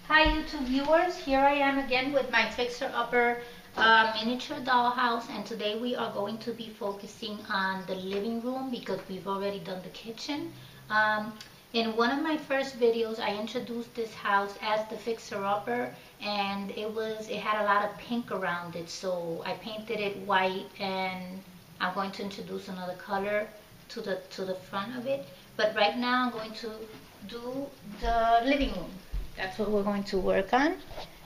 Hi YouTube viewers, here I am again with my fixer-upper miniature dollhouse, and today we are going to be focusing on the living room because we've already done the kitchen. In one of my first videos I introduced this house as the fixer-upper, and it had a lot of pink around it, so I painted it white, and I'm going to introduce another color to the front of it. But right now I'm going to do the living room. That's what we're going to work on.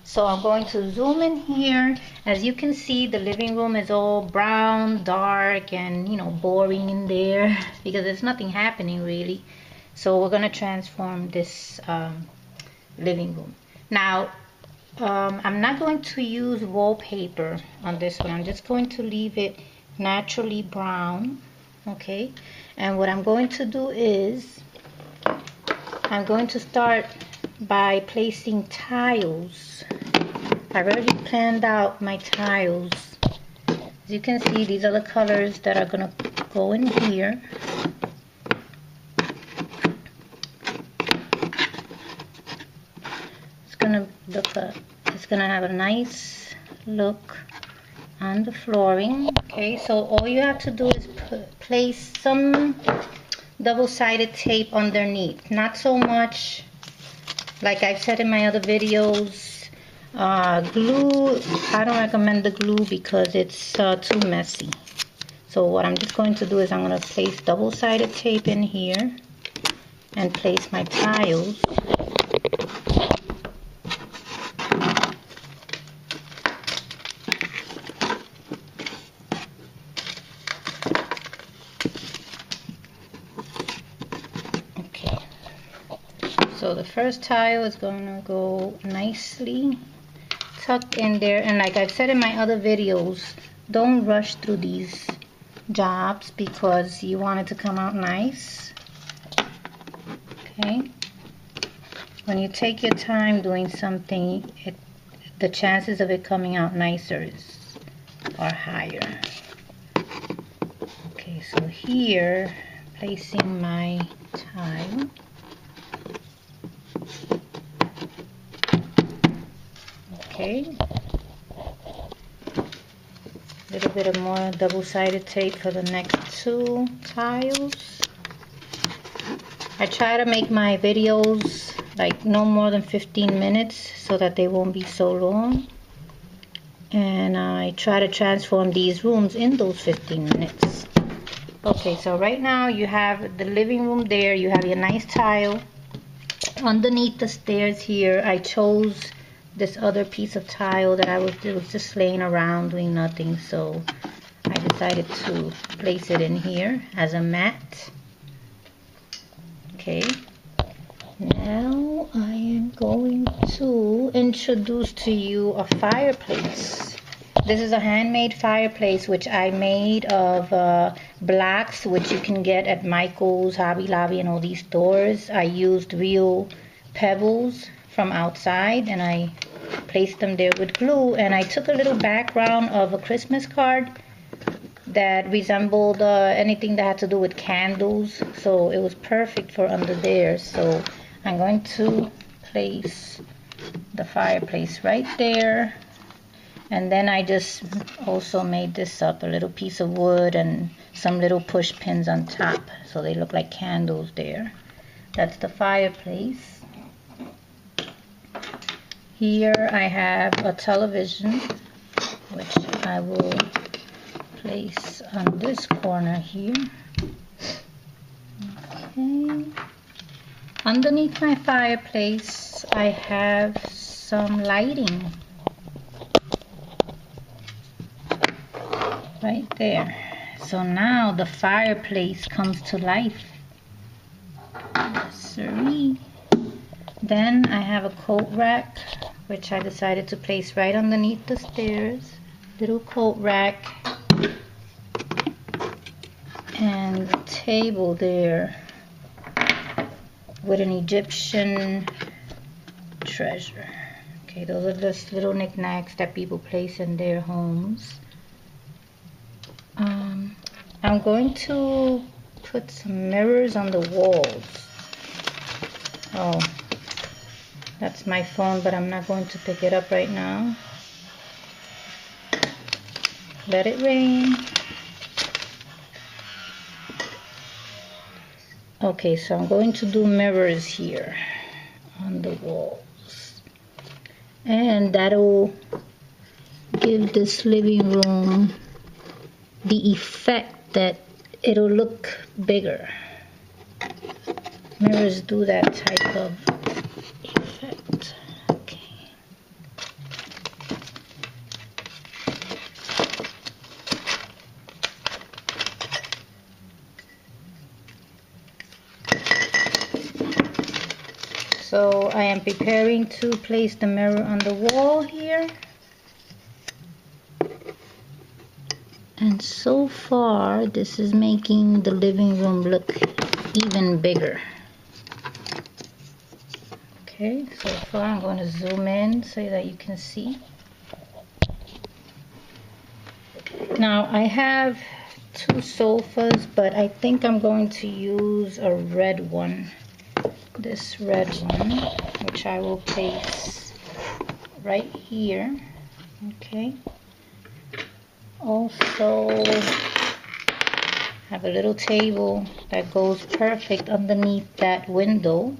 So I'm going to zoom in here. As you can see, the living room is all brown, dark, and boring in there because there's nothing happening really. So we're going to transform this living room. Now, I'm not going to use wallpaper on this one. I'm just going to leave it naturally brown. Okay, and what I'm going to do is I'm going to start by placing tiles. I've already planned out my tiles. As you can see, these are the colors that are going to go in here. It's going to have a nice look on the flooring. Okay, so all you have to do is place some double-sided tape underneath. Not so much, like I've said in my other videos, glue. I don't recommend the glue because it's too messy. So what I'm just going to do is I'm going to place double-sided tape in here and place my tiles. So the first tile is going to go nicely tucked in there, and like I've said in my other videos, don't rush through these jobs because you want it to come out nice. Okay, when you take your time doing something, the chances of it coming out nicer are higher. Okay, so here, placing my tile. Okay, a little bit of more double-sided tape for the next two tiles. I try to make my videos like no more than 15 minutes so that they won't be so long, and I try to transform these rooms in those 15 minutes. Okay, so right now you have the living room there. You have your nice tile. Underneath the stairs here, I chose this other piece of tile that it was just laying around doing nothing, so I decided to place it in here as a mat. Okay, now I am going to introduce to you a fireplace. This is a handmade fireplace which I made of blocks, which you can get at Michael's, Hobby Lobby, and all these stores. I used real pebbles from outside and I placed them there with glue, and I took a little background of a Christmas card that resembled anything that had to do with candles, so it was perfect for under there. So I'm going to place the fireplace right there, and then I just also made this up, a little piece of wood and some little push pins on top so they look like candles there. That's the fireplace. Here I have a television, which I will place on this corner here. Okay. Underneath my fireplace, I have some lighting right there. So now the fireplace comes to life. Yes, sirree. Then I have a coat rack, which I decided to place right underneath the stairs. Little coat rack. And a table there with an Egyptian treasure. Okay, those are just little knickknacks that people place in their homes. I'm going to put some mirrors on the walls. Oh, That's my phone, but I'm not going to pick it up right now. Let it rain. Okay, so I'm going to do mirrors here on the walls. And that'll give this living room the effect that it'll look bigger. Mirrors do that type of effect. Okay. So I am preparing to place the mirror on the wall here. And so far, this is making the living room look even bigger. Okay, so far I'm going to zoom in so that you can see. Now I have 2 sofas, but I think I'm going to use a red one. This red one, which I will place right here. Okay. Also have a little table that goes perfect underneath that window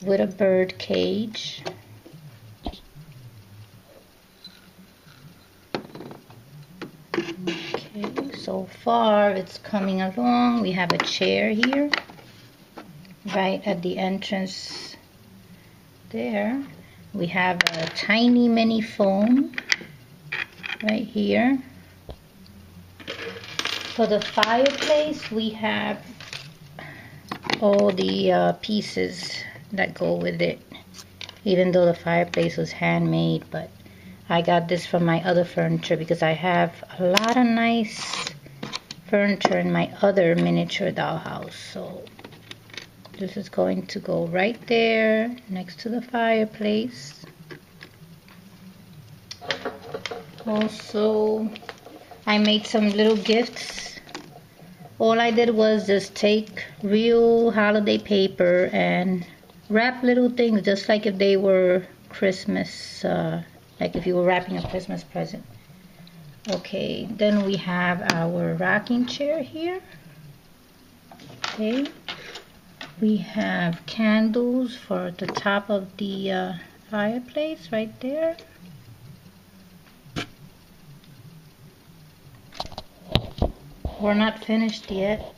with a bird cage. Okay, so far it's coming along. We have a chair here right at the entrance there. We have a tiny mini phone right here. For the fireplace, we have all the pieces that go with it, even though the fireplace was handmade. But I got this from my other furniture because I have a lot of nice furniture in my other miniature dollhouse. So this is going to go right there next to the fireplace. Also, I made some little gifts. All I did was just take real holiday paper and wrap little things just like if they were Christmas, like if you were wrapping a Christmas present. Okay, then we have our rocking chair here. Okay, we have candles for the top of the fireplace right there. We're not finished yet.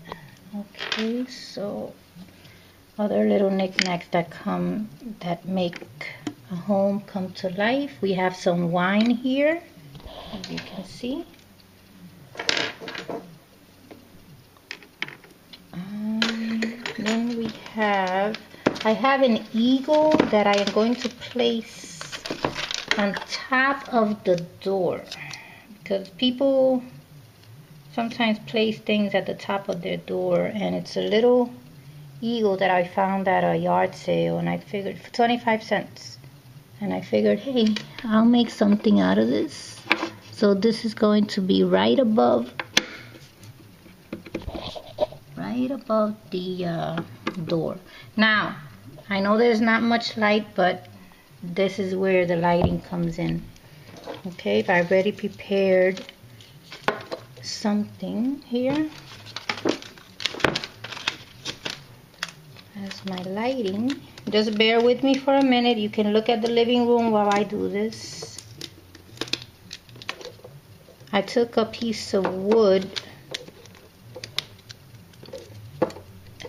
Okay, so other little knickknacks that make a home come to life. We have some wine here, as you can see. Then I have an eagle that I am going to place on top of the door, because people sometimes place things at the top of their door, and it's a little eagle that I found at a yard sale, and I figured for 25 cents, and I figured, hey, I'll make something out of this. So this is going to be right above the door. Now I know there's not much light, but this is where the lighting comes in. Okay, I've already prepared something here as my lighting. Just bear with me for a minute. You can look at the living room while I do this. I took a piece of wood.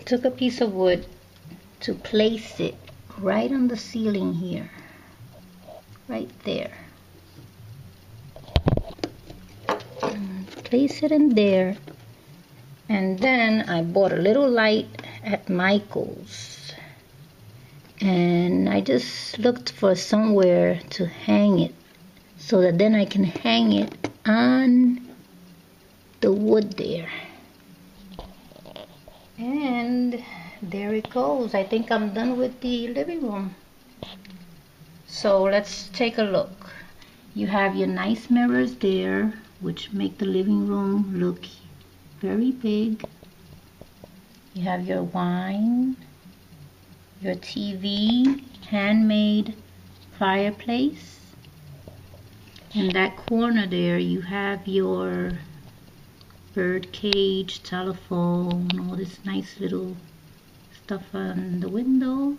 To place it right on the ceiling here, right there. Place it in there, and then I bought a little light at Michael's, and I just looked for somewhere to hang it so that then I can hang it on the wood there. And there it goes. I think I'm done with the living room. So let's take a look. You have your nice mirrors there, which make the living room look very big. You have your wine your TV, handmade fireplace. In that corner there you have your bird cage, telephone, all this nice little stuff on the window.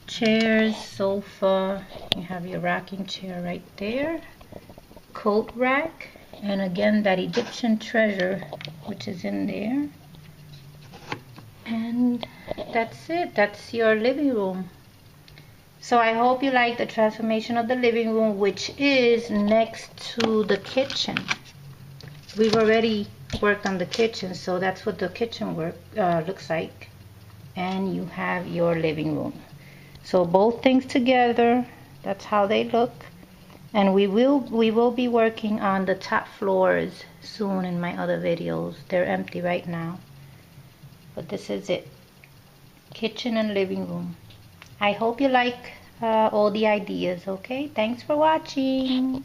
Chairs, sofa, you have your rocking chair right there. Coat rack, and again that Egyptian treasure which is in there. And that's it. That's your living room. So I hope you like the transformation of the living room, which is next to the kitchen. We've already worked on the kitchen, so that's what the kitchen looks like. And you have your living room. So both things together, that's how they look. And we will be working on the top floors soon in my other videos. They're empty right now. But this is it. Kitchen and living room. I hope you like all the ideas, okay? Thanks for watching.